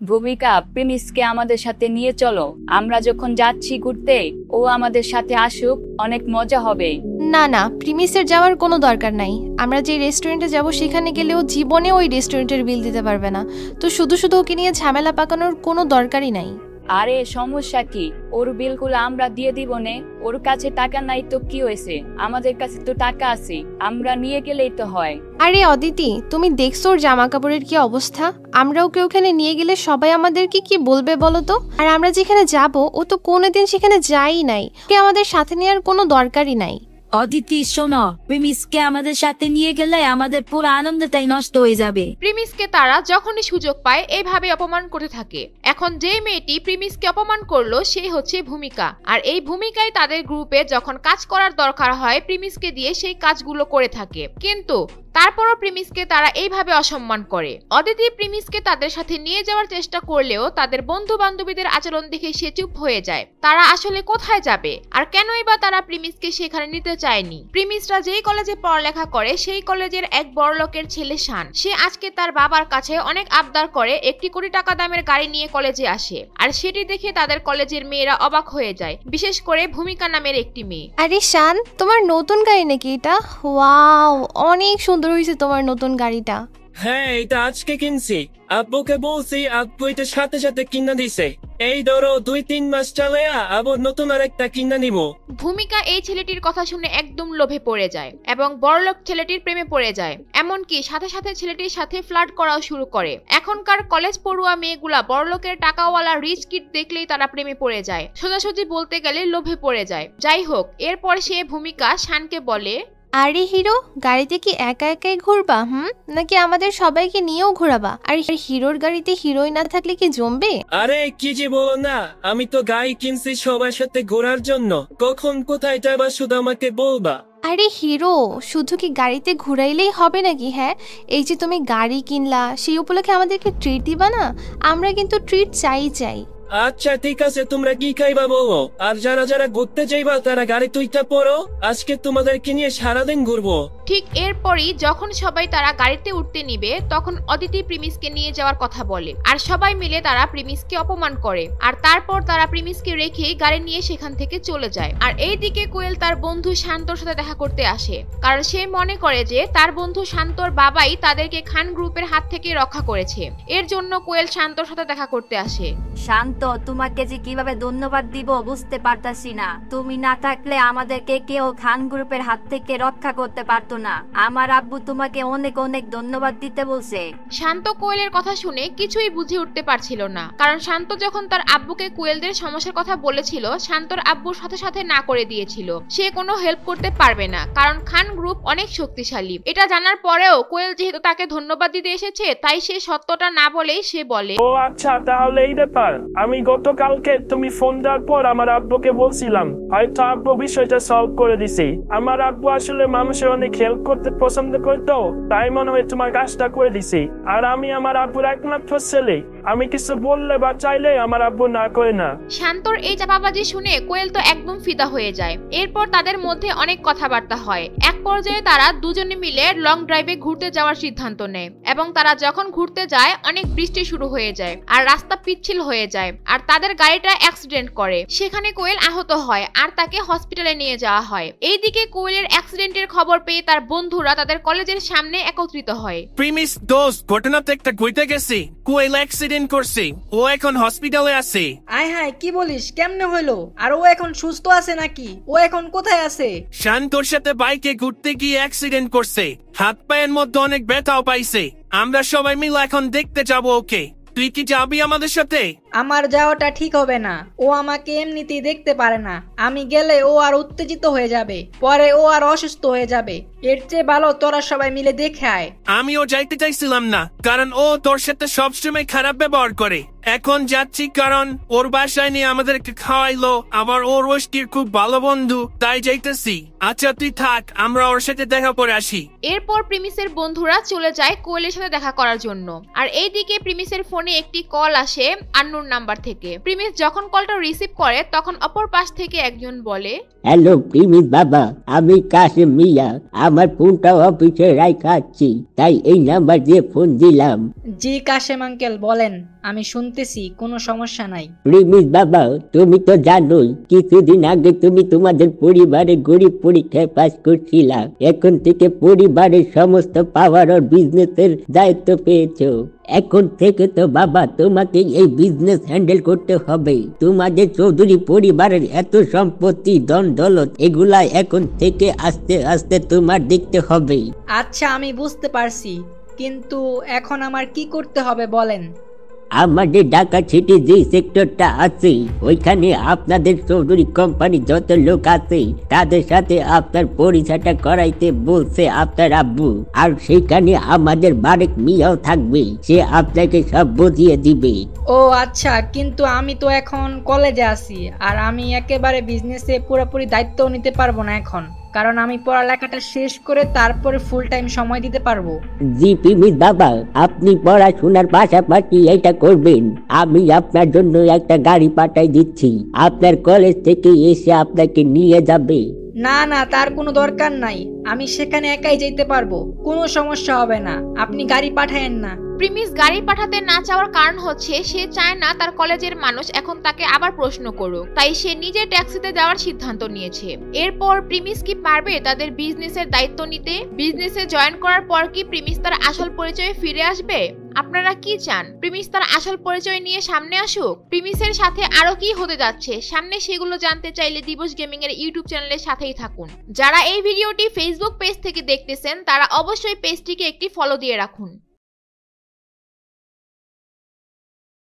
ভূমিকা, প্রিমিসকে আমাদের সাথে নিয়ে চলো। আমরা যখন যাচ্ছি ঘুরতে, ও আমাদের সাথে আসুক, অনেক মজা হবে। না না, প্রিমিসের যাওয়ার কোনো দরকার নাই। আমরা যে রেস্টুরেন্টে যাব সেখানে গেলেও জীবনে ওই রেস্টুরেন্টের বিল দিতে পারবে না। তো শুধু শুধু ওকে নিয়ে ঝামেলা পাকানোর কোনো দরকারই নাই। আরে সমস্যা কি, ওর বিলগুলো আমরা দিয়ে দিব নে। ওর কাছে টাকা নাই তো কি হয়েছে, আমাদের কাছে তো টাকা আছে, আমরা নিয়ে গেলেই তো হয়। আরে অদিতি, তুমি দেখছো ওর জামা কাপড়ের কি অবস্থা? আমরা ওকে ওখানে নিয়ে গেলে সবাই আমাদেরকে কি বলবে বলো তো? আর আমরা যেখানে যাব ও তো কোনোদিন সেখানে যাই নাই, ওকে আমাদের সাথে নেওয়ার কোনো দরকারই নাই। অদিতি শোনো, প্রিমিসকে আমাদের সাথে নিয়ে গেলে আমাদের পুরো আনন্দটাই নষ্ট হয়ে যাবে। প্রিমিসকে তারা যখনই সুযোগ পায় এইভাবে অপমান করতে থাকে। এখন যে মেয়েটি প্রিমিসকে অপমান করলো সেই হচ্ছে ভূমিকা। আর এই ভূমিকায় তাদের গ্রুপে যখন কাজ করার দরকার হয় প্রিমিসকে দিয়ে সেই কাজগুলো করে থাকে, কিন্তু তারপরও প্রিমিসকে তারা এইভাবে অসম্মান করে। অদিতি প্রিমিসকে তাদের সাথে নিয়ে যাওয়ার চেষ্টা করলেও তাদের বন্ধু বান্ধবীদের আচরণ দেখে সে চুপ হয়ে যায়। তারা আসলে কোথায় যাবে আর কেনই বা তারা প্রিমিসকে সেখানে নিতে চায়নি? প্রিমিসরা যেই কলেজে পড়ালেখা করে সেই কলেজের এক বড়লোকের ছেলে শান, সে আজকে তার বাবার কাছে অনেক আবদার করে 1 কোটি টাকা দামের গাড়ি নিয়ে কলেজে আসে। আর সেটি দেখে তাদের কলেজের মেয়েরা অবাক হয়ে যায়, বিশেষ করে ভূমিকা নামের একটি মেয়ে। আরে শান, তোমার নতুন গাড়ি নাকি এটা? ওয়াও, অনেক সুন্দর হয়েছে তোমার নতুন গাড়িটা। হ্যাঁ, এটা আজকে কিনছি। আব্বুকে বলছি, আব্বু এটা সাথে সাথে কিনা দিছে। এই ধরো 2-3 মাস চলে আবার নতুন আরেকটা কিনা নিব। ভূমিকা এই ছেলেটির কথা শুনে একদম লোভে পড়ে যায় এবং বড়লোক ছেলেটির প্রেমে পড়ে যায়। এমনকি সাথে সাথে ছেলেটির সাথে ফ্লার্ট করাও শুরু করে। এখনকার কলেজ পড়ুয়া মেয়েগুলা বড়লোকের টাকাওয়ালা রিচ কিড দেখলেই তারা প্রেমে পড়ে যায়, সোজাসুজি বলতে গেলে লোভে পড়ে যায়। যাই হোক, এরপর সে ভূমিকা শানকে বলে, আরে হিরো, গাড়িতে কি একা একাই ঘুরবা নাকি আমাদের সবাইকে নিয়েও ঘোরাবা? আর হিরোর গাড়িতে হিরোই না থাকলে কি জমবে? আরে কি যে বলো না, আমি তো গাড়ি কিনছি সবার সাথে ঘোরার জন্য। কখন কোথায় যাবা শুধু আমাকে বলবা। আরে হিরো, শুধু কি গাড়িতে ঘুরাইলেই হবে নাকি? হ্যাঁ, এই যে তুমি গাড়ি কিনলা সেই উপলক্ষে আমাদেরকে ট্রিট দিবা না? আমরা কিন্তু ট্রিট চাই। আচ্ছা ঠিক আছে, তোমরা কি খাইবা বলো। আর যারা যারা ঘুরতে চাইবা তারা গাড়ি তুইটা পড়ো, আজকে তোমাদেরকে নিয়ে সারাদিন ঘুরবো। ঠিক এরপরই যখন সবাই তারা গাড়িতে উঠতে নিবে তখন অদিতি প্রিমিসকে নিয়ে যাওয়ার কথা বলে, আর সবাই মিলে তারা প্রিমিসকে অপমান করে। আর তারপর তারা প্রিমিসকে রেখে গাড়ি নিয়ে সেখান থেকে চলে যায়। আর এইদিকে কোয়েল তার বন্ধু শান্তর সাথে দেখা করতে আসে, কারণ সে মনে করে যে তার বন্ধু শান্তর বাবাই তাদেরকে খান গ্রুপের হাত থেকে রক্ষা করেছে। এর জন্য কোয়েল শান্তর সাথে দেখা করতে আসে। শান্ত, তোমাকে যে কিভাবে ধন্যবাদ দিব বুঝতে পারতাছি না। তুমি না থাকলে আমাদেরকে কেউ খান গ্রুপের হাত থেকে রক্ষা করতে পারতো না। আমার আব্বু তোমাকে অনেক অনেক ধন্যবাদ দিতে বলছে। শান্ত কোয়েলের কথা শুনে কিছুই বুঝে উঠতে পারছিল না, কারণ শান্ত যখন তার আব্বুকে কোয়েলদের সমস্যার কথা বলেছিল শান্তর আব্বুর সাথে সাথে না করে দিয়েছিল। সে কোনো হেল্প করতে পারবে না, কারণ খান গ্রুপ অনেক শক্তিশালী। এটা জানার পরেও কোয়েল যেহেতু তাকে ধন্যবাদ দিতে এসেছে তাই সে সত্যটা না বলেই সে বলে, ও আচ্ছা, তাহলে এই ব্যাপার। আমি গতকালকে তুমি ফোন দেওয়ার পর আমার আব্বুকে বলছিলাম, হয়তো আব্বু বিষয়টা সলভ করে দিছি। আমার আব্বু আসলে মানুষের অনেক হেল্প করতে পছন্দ করতো, তাই মনে হয় তোমার কাজটা করে দিছি। আর আমি আমার আব্বুর একমাত্র ছেলে, আমি কিছু বললে বা চাইলে আমার আব্বু না করে না। শান্তর এই চাপাবাজি শুনে কোয়েল তো একদম ফিদা হয়ে যায়। এরপর তাদের মধ্যে অনেক কথাবার্তা হয়। এক পর্যায়ে তারা দুজনে মিলে লং ড্রাইভে ঘুরতে যাওয়ার সিদ্ধান্ত নেয় এবং তারা যখন ঘুরতে যায় অনেক বৃষ্টি শুরু হয়ে যায় আর রাস্তা পিচ্ছিল হয়ে যায় আর তাদের গাড়িটা অ্যাক্সিডেন্ট করে। সেখানে কোয়েল আহত হয় আর তাকে হসপিটালে নিয়ে যাওয়া হয়। এইদিকে কোয়েলের অ্যাক্সিডেন্টের খবর পেয়ে তার বন্ধুরা তাদের কলেজের সামনে একত্রিত হয়। প্রিমিস দোস্ত, ঘটনাতে একটা ঘুরতে গেছি, কোয়েল অ্যাক্সিডেন্ট করছে, ও এখন হসপিটালে আছে। আয় হায়, কি বলিস? কেমনে হইলো? আর ও এখন সুস্থ আছে নাকি? ও এখন কোথায় আছে? শান্তর সাথে বাইকে ঘুরতে গিয়ে অ্যাক্সিডেন্ট করছে, হাত পায়ের মধ্যে অনেক ব্যথাও পাইছে। আমরা সবাই মিলে এখন দেখতে যাবো ওকে। তুই কি যাবি আমাদের সাথে? আমার যাওয়াটা ঠিক হবে না। ও আমাকে এমনিতেই দেখতে পারে না। আমি গেলে ও আর উত্তেজিত হয়ে যাবে, পরে ও আর অসুস্থ হয়ে যাবে। এর চেয়ে ভালো তোরা সবাই মিলে দেখে আয়। আমিও যাইতে চাইছিলাম না, কারণ ও তোর সাথে সবসময় খারাপ ব্যবহার করে। এখন যাচ্ছি কারণ ওর বাসায় নিয়ে আমাদেরকে খাওয়াইলো, আবার ওর রোষ্টির খুব ভালো বন্ধু, তাই যাইতেছি। আচ্ছা তুই থাক, আমরা ওর সাথে দেখা করে আসি। এরপর প্রিমিসের বন্ধুরা চলে যায় কোয়েলের সাথে দেখা করার জন্য। আর এইদিকে প্রিমিসের ফোনে একটি কল আসে আন্নুর কারোর নাম্বার থেকে। প্রিমিস যখন কলটা রিসিভ করে তখন অপর পাশ থেকে একজন বলে, হ্যালো প্রিমিস বাবা, আমি কাশিম মিয়া। আমার ফোনটা অফিসে রাখাচ্ছি, তাই এই নাম্বার দিয়ে ফোন দিলাম। জি কাশেম আঙ্কেল বলেন, আমি শুনতেছি, কোনো সমস্যা নাই। প্রিমিস বাবা, তুমি তো জানোই কিছুদিন আগে তুমি তোমাদের পরিবারে গরিব পরীক্ষায় পাস করছিলা। এখন থেকে পরিবারের সমস্ত পাওয়ার আর বিজনেসের দায়িত্ব পেয়েছো। এখন থেকে তো বাবা তোমাকে এই বিজনেস হ্যান্ডেল করতে হবে। তোমাদের চৌধুরী পরিবারের এত সম্পত্তি, ধন দৌলত, এগুলা এখন থেকে আস্তে আস্তে তোমার দেখতে হবে। আচ্ছা আমি বুঝতে পারছি, কিন্তু এখন আমার কি করতে হবে বলেন। আমাদের ঢাকা সিটি যে সেক্টরটা আছে ওইখানে আপনাদের চৌধুরী কোম্পানি যত লোক আছে তাদের সাথে আপনার পরিচয়টা করাইতে বলছে আপনার আব্বু। আর সেখানে আমাদের বারেক মিয়াও থাকবে, সে আপনাকে সব বুঝিয়ে দিবে। ও আচ্ছা, কিন্তু আমি তো এখন কলেজে আছি, আর আমি একেবারে বিজনেসে পুরোপুরি দায়িত্ব নিতে পারবো না এখন, কারণ আমি পড়ালেখাটা শেষ করে তারপরে ফুল টাইম সময় দিতে পারবো। জি প্রিমিস বাবা, আপনি পড়াশোনার পাশাপাশি এটা করবেন। আমি আপনার জন্য একটা গাড়ি পাঠাই দিচ্ছি, আপনার কলেজ থেকে এসে আপনাকে নিয়ে যাবে। না না, তার কোনো দরকার নাই, আমি সেখানে একাই যেতে পারবো, কোনো সমস্যা হবে না, আপনি গাড়ি পাঠায়েন না। প্রিমিস গাড়ি পাঠাতে না চাওয়ার কারণ হচ্ছে সে চায় না তার কলেজের মানুষ এখন তাকে আবার প্রশ্ন করুক, তাই সে নিজে ট্যাক্সিতে যাওয়ার সিদ্ধান্ত নিয়েছে। এরপর প্রিমিস কি পারবে তাদের বিজনেসের দায়িত্ব নিতে? বিজনেসে জয়েন করার পর কি প্রিমিস তার আসল পরিচয়ে ফিরে আসবে? আপনারা কি চান প্রিমিস তার আসল পরিচয় নিয়ে সামনে আসুক? প্রিমিসের সাথে আরো কি হতে যাচ্ছে সামনে, সেগুলো জানতে চাইলে দিবস গেমিং এর ইউটিউব চ্যানেলের সাথেই থাকুন। যারা এই ভিডিওটি ফেসবুক পেজ থেকে দেখতেছেন তারা অবশ্যই পেজটিকে একটি ফলো দিয়ে রাখুন।